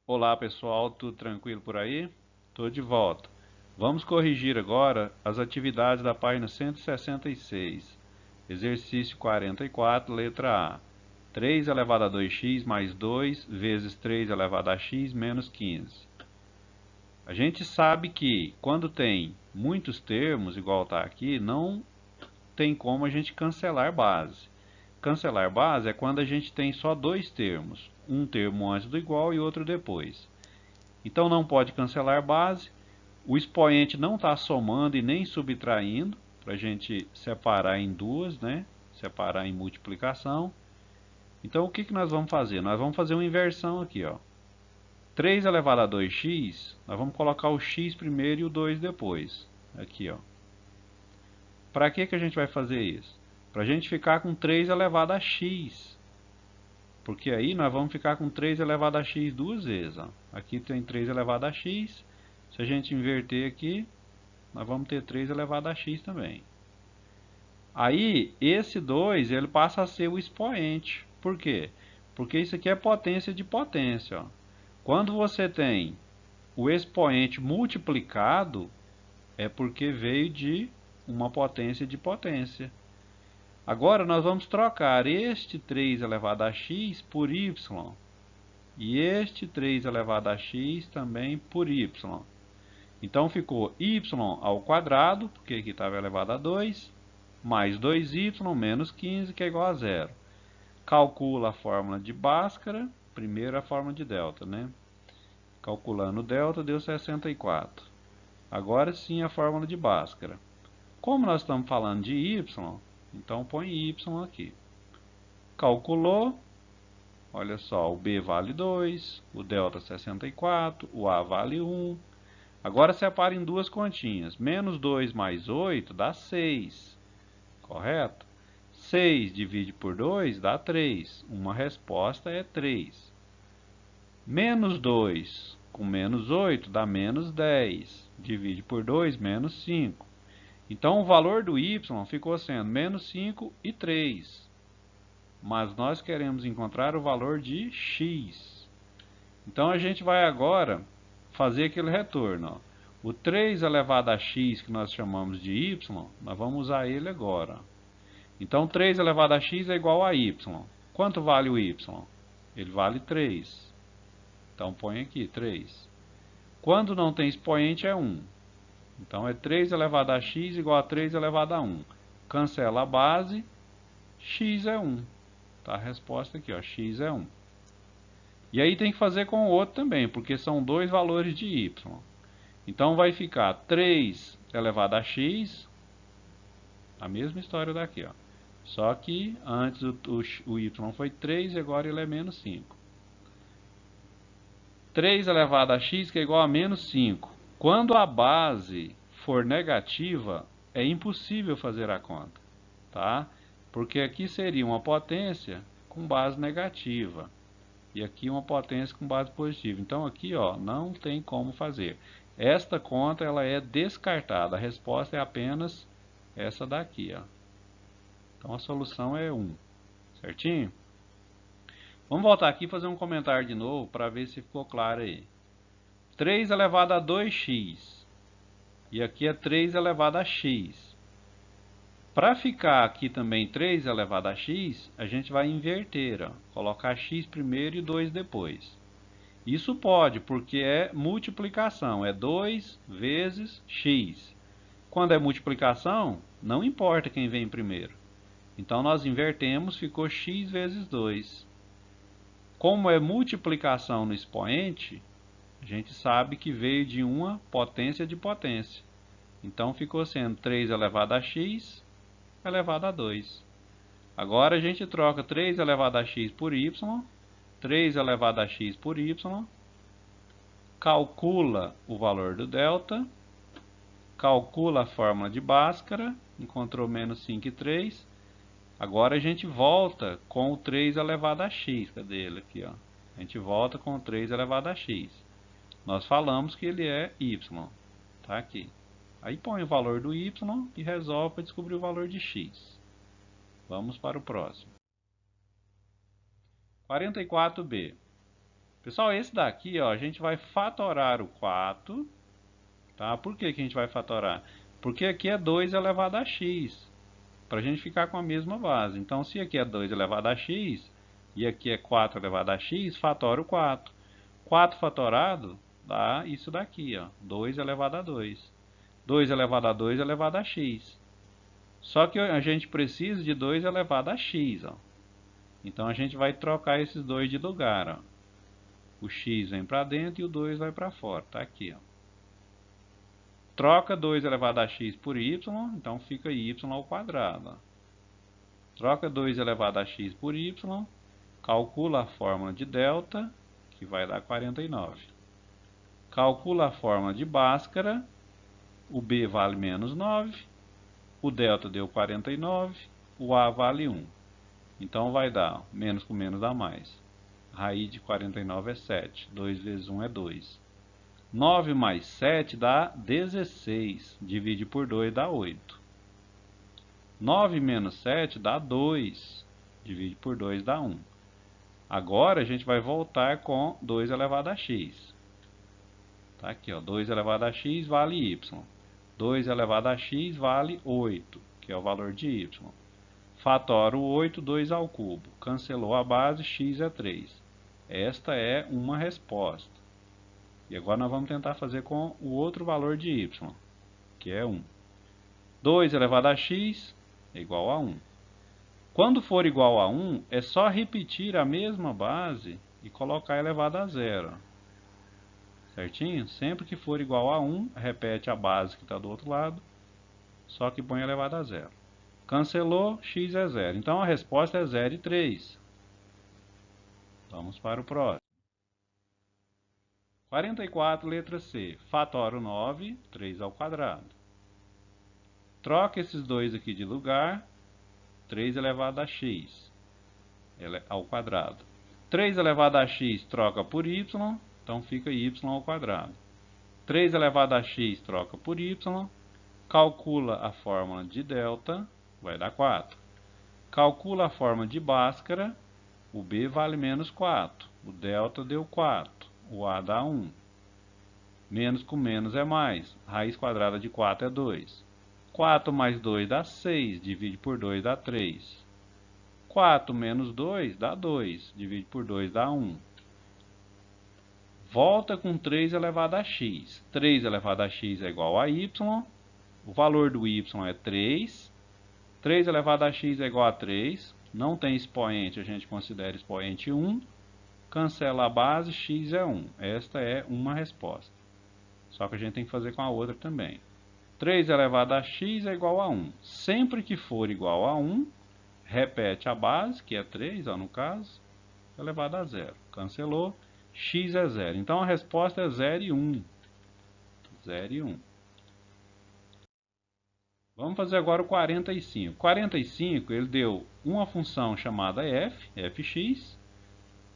Olá pessoal, tudo tranquilo por aí? Estou de volta. Vamos corrigir agora as atividades da página 166. Exercício 44, letra A. 3 elevado a 2x mais 2 vezes 3 elevado a x menos 15. A gente sabe que quando tem muitos termos, igual está aqui, não tem como a gente cancelar base. Cancelar base é quando a gente tem só dois termos, um termo antes do igual e outro depois. Então não pode cancelar base, o expoente não está somando e nem subtraindo, para a gente separar em duas, né? Separar em multiplicação. Então o que nós vamos fazer? Nós vamos fazer uma inversão aqui, ó. 3 elevado a 2x, nós vamos colocar o x primeiro e o 2 depois. Aqui, ó. Para que a gente vai fazer isso? Para a gente ficar com 3 elevado a x. Porque aí nós vamos ficar com 3 elevado a x duas vezes. Ó. Aqui tem 3 elevado a x. Se a gente inverter aqui, nós vamos ter 3 elevado a x também. Aí, esse 2 ele passa a ser o expoente. Por quê? Porque isso aqui é potência de potência. Ó. Quando você tem o expoente multiplicado, é porque veio de uma potência de potência. Agora nós vamos trocar este 3 elevado a x por y. E este 3 elevado a x também por y. Então ficou y ao quadrado, porque aqui estava elevado a 2, mais 2y menos 15, que é igual a zero. Calcula a fórmula de Bhaskara, primeiro a fórmula de delta, né? Calculando o delta deu 64. Agora sim a fórmula de Bhaskara. Como nós estamos falando de y, então põe y aqui. Calculou, olha só, o b vale 2, o delta 64, o a vale 1. Agora separa em duas continhas. Menos 2 mais 8 dá 6, correto? 6 divide por 2 dá 3. Uma resposta é 3. Menos 2 com menos 8 dá menos 10. Divide por 2, menos 5. Então o valor do y ficou sendo menos 5 e 3. Mas nós queremos encontrar o valor de x. Então a gente vai agora fazer aquele retorno. Ó. O 3 elevado a x, que nós chamamos de y, nós vamos usar ele agora. Então 3 elevado a x é igual a y. Quanto vale o y? Ele vale 3. Então põe aqui 3. Quando não tem expoente é 1. Então é 3 elevado a x igual a 3 elevado a 1. Cancela a base, x é 1. Tá a resposta aqui, ó, x é 1. E aí tem que fazer com o outro também, porque são dois valores de y. Então vai ficar 3 elevado a x, a mesma história daqui, ó. Só que antes o y foi 3 e agora ele é menos 5. 3 elevado a x que é igual a menos 5. Quando a base for negativa, é impossível fazer a conta, tá? Porque aqui seria uma potência com base negativa. E aqui uma potência com base positiva. Então aqui, ó, não tem como fazer. Esta conta ela é descartada. A resposta é apenas essa daqui, ó. Então a solução é 1. Certinho? Vamos voltar aqui e fazer um comentário de novo para ver se ficou claro aí. 3 elevado a 2x. E aqui é 3 elevado a x. Para ficar aqui também 3 elevado a x, a gente vai inverter, ó. Colocar x primeiro e 2 depois. Isso pode, porque é multiplicação, é 2 vezes x. Quando é multiplicação, não importa quem vem primeiro. Então nós invertemos, ficou x vezes 2. Como é multiplicação no expoente, a gente sabe que veio de uma potência de potência. Então ficou sendo 3 elevado a x elevado a 2. Agora a gente troca 3 elevado a x por y, 3 elevado a x por y, calcula o valor do delta, calcula a fórmula de Bhaskara, encontrou menos 5 e 3. Agora a gente volta com o 3 elevado a x, cadê ele aqui, ó? A gente volta com o 3 elevado a x. Nós falamos que ele é y, tá aqui. Aí põe o valor do y e resolve para descobrir o valor de x. Vamos para o próximo. 44b. Pessoal, esse daqui, ó, a gente vai fatorar o 4, tá? Por que que a gente vai fatorar? Porque aqui é 2 elevado a x, para a gente ficar com a mesma base. Então, se aqui é 2 elevado a x, e aqui é 4 elevado a x, fatora o 4. 4 fatorado dá isso daqui, ó, 2 elevado a 2. 2 elevado a 2 elevado a x. Só que a gente precisa de 2 elevado a x, ó. Então a gente vai trocar esses dois de lugar, ó. O x vem para dentro e o 2 vai para fora, tá aqui, ó. Troca 2 elevado a x por y, então fica y ao quadrado, ó. Troca 2 elevado a x por y, calcula a fórmula de delta, que vai dar 49. Calcula a fórmula de Bhaskara, o b vale menos 9, o delta deu 49, o a vale 1. Então vai dar, menos com menos dá mais. Raiz de 49 é 7, 2 vezes 1 é 2. 9 mais 7 dá 16, divide por 2 dá 8. 9 menos 7 dá 2, divide por 2 dá 1. Agora a gente vai voltar com 2 elevado a x. Tá aqui, ó, 2 elevado a x vale y. 2 elevado a x vale 8, que é o valor de y. Fatora o 8, 2 ao cubo. Cancelou a base, x é 3. Esta é uma resposta. E agora nós vamos tentar fazer com o outro valor de y, que é 1. 2 elevado a x é igual a 1. Quando for igual a 1, é só repetir a mesma base e colocar elevado a 0. Certinho? Sempre que for igual a 1, repete a base que está do outro lado, só que põe elevado a 0. Cancelou, x é 0. Então a resposta é 0 e 3. Vamos para o próximo. 44, letra C. Fatora o 9, 3 ao quadrado. Troca esses dois aqui de lugar. 3 elevado a x ao quadrado. 3 elevado a x troca por y, então fica y ao quadrado. 3 elevado a x troca por y. Calcula a fórmula de delta, vai dar 4. Calcula a fórmula de Bhaskara, o b vale menos 4. O delta deu 4. O a dá 1. Menos com menos é mais. Raiz quadrada de 4 é 2. 4 mais 2 dá 6. Divide por 2 dá 3. 4 menos 2 dá 2. Divide por 2 dá 1. Volta com 3 elevado a x. 3 elevado a x é igual a y. O valor do y é 3. 3 elevado a x é igual a 3. Não tem expoente, a gente considera expoente 1. Cancela a base, x é 1. Esta é uma resposta. Só que a gente tem que fazer com a outra também. 3 elevado a x é igual a 1. Sempre que for igual a 1, repete a base, que é 3, ó, no caso, elevado a 0. Cancelou, x é 0. Então a resposta é 0 e 1. 0 e 1. Vamos fazer agora o 45. 45, ele deu uma função chamada f, fx,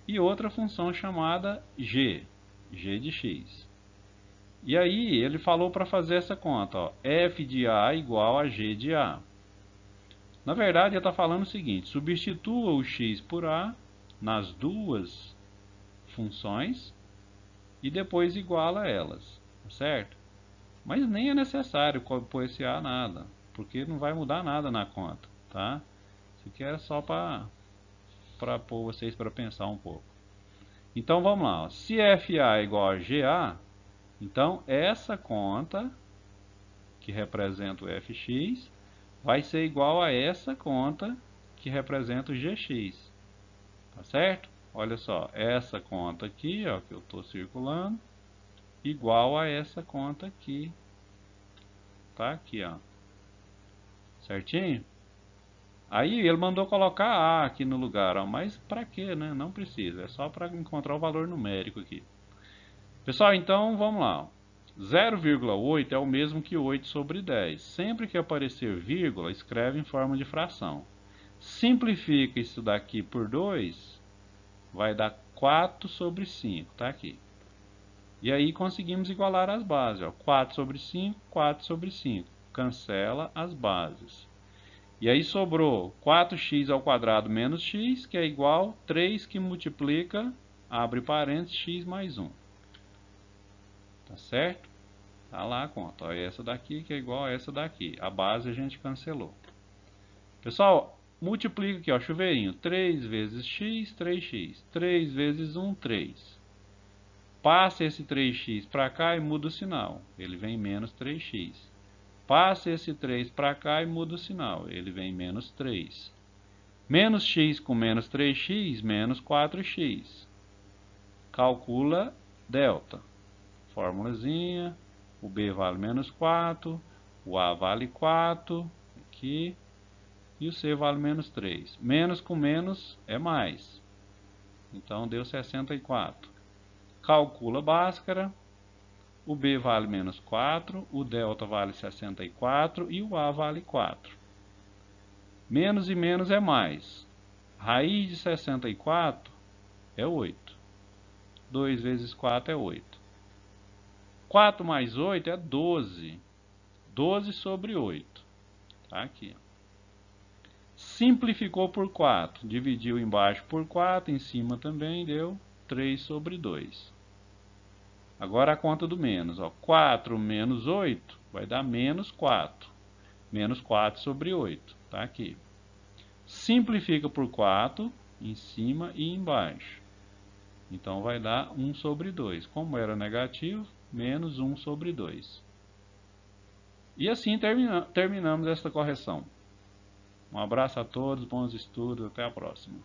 e outra função chamada g, g de x. E aí ele falou para fazer essa conta, ó, f de a igual a g de a. Na verdade ele está falando o seguinte, substitua o x por a nas duas funções e depois iguala elas, certo? Mas nem é necessário pôr esse a nada, porque não vai mudar nada na conta, tá? Isso aqui era só para pôr vocês para pensar um pouco. Então vamos lá, ó. Se FA é igual a GA, então essa conta, que representa o FX, vai ser igual a essa conta, que representa o GX. Tá certo? Olha só, essa conta aqui, ó, que eu estou circulando, igual a essa conta aqui. Tá aqui, ó. Certinho? Aí ele mandou colocar A aqui no lugar, ó, mas para quê, né? Não precisa, é só para encontrar o valor numérico aqui. Pessoal, então vamos lá. 0,8 é o mesmo que 8 sobre 10. Sempre que aparecer vírgula, escreve em forma de fração. Simplifica isso daqui por 2, vai dar 4 sobre 5, tá aqui. E aí conseguimos igualar as bases, ó. 4 sobre 5, 4 sobre 5. Cancela as bases. E aí sobrou 4x ao quadrado menos x, que é igual a 3 que multiplica abre parênteses, x mais 1. Tá certo? Tá lá a conta. Ó, essa daqui que é igual a essa daqui. A base a gente cancelou. Pessoal, multiplica aqui, ó, chuveirinho. 3 vezes x, 3x. 3 vezes 1, 3. Passa esse 3x para cá e muda o sinal. Ele vem menos 3x. Passa esse 3 para cá e muda o sinal. Ele vem menos 3. Menos x com menos 3x, menos 4x. Calcula delta. Formulazinha. O B vale menos 4. O A vale 4. Aqui. E o C vale menos 3. Menos com menos é mais. Então deu 64. Calcula Bhaskara. O B vale menos 4. O delta vale 64. E o A vale 4. Menos e menos é mais. Raiz de 64 é 8. 2 vezes 4 é 8. 4 mais 8 é 12. 12 sobre 8. Tá aqui. Simplificou por 4. Dividiu embaixo por 4. Em cima também deu 3 sobre 2. Agora a conta do menos. Ó. 4 menos 8 vai dar menos 4. Menos 4 sobre 8. Tá aqui. Simplifica por 4, em cima e embaixo. Então vai dar 1 sobre 2. Como era negativo, menos 1 sobre 2. E assim terminamos esta correção. Um abraço a todos, bons estudos, até a próxima.